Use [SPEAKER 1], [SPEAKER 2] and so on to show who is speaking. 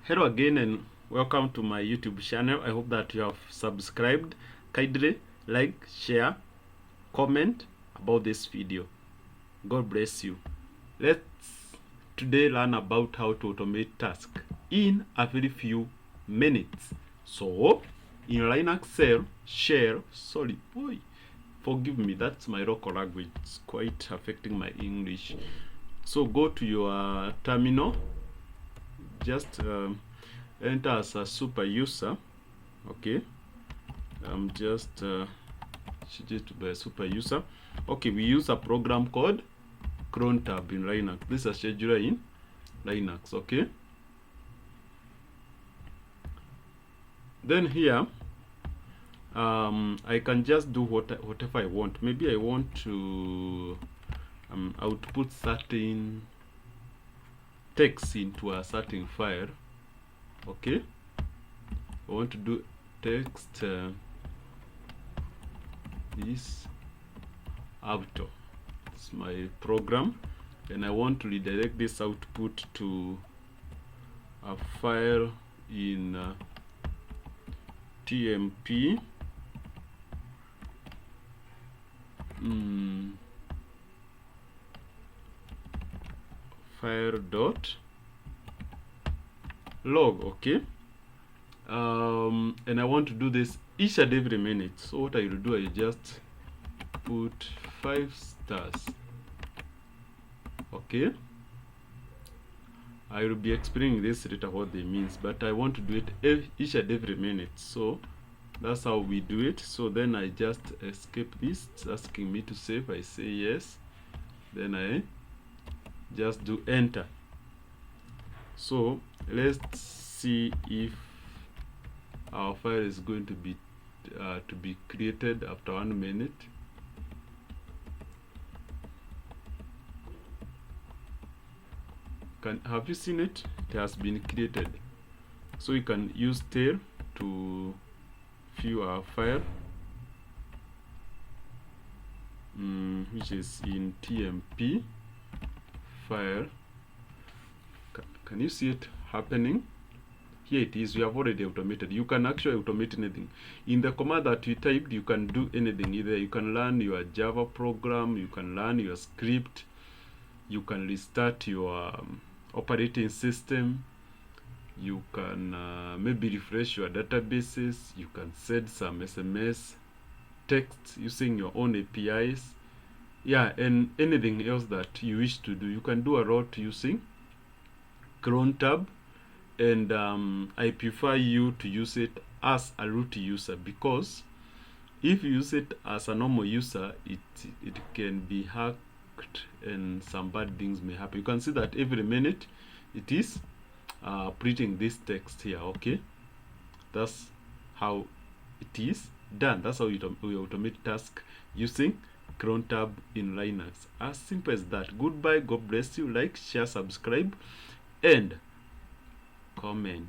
[SPEAKER 1] Hello again and welcome to my YouTube channel. I hope that you have subscribed. Kindly like, share, comment about this video. God bless you. Let's today learn about how to automate tasks in a very few minutes. So in Linux forgive me, that's my local language. It's quite affecting my English. So go to your terminal. Just enter as a super user. Okay, I'm just to be a super user. Okay, we use a program called crontab in Linux. This is a scheduler in Linux. Okay, then here I can just do whatever I want. Maybe I want to output certain text into a certain file. Okay, I want to do text this auto. It's my program, and I want to redirect this output to a file in tmp file dot log. Okay, and I want to do this each and every minute. So what I will do, I just put 5 stars. Okay, I will be explaining this later what they means, but I want to do it each and every minute. So that's how we do it. So then I just escape this. It's asking me to save. I say yes, then I just do enter. So let's see if our file is going to be created after 1 minute. Have you seen it? It has been created. So you can use tail to view our file, which is in tmp file. Can you see it happening? Here it is. We have already automated. You can actually automate anything. In the command that you typed, you can do anything. Either you can learn your Java program, you can learn your script, you can restart your operating system, you can maybe refresh your databases, you can send some SMS text using your own APIs. Yeah, and anything else that you wish to do. You can do a lot using crontab, and I prefer you to use it as a root user, because if you use it as a normal user, it can be hacked and some bad things may happen. You can see that every minute it is printing this text here. Okay, that's how it is done. That's how we automate task using crontab in Linux. As simple as that. Goodbye. God bless you. Like, share, subscribe, and comment.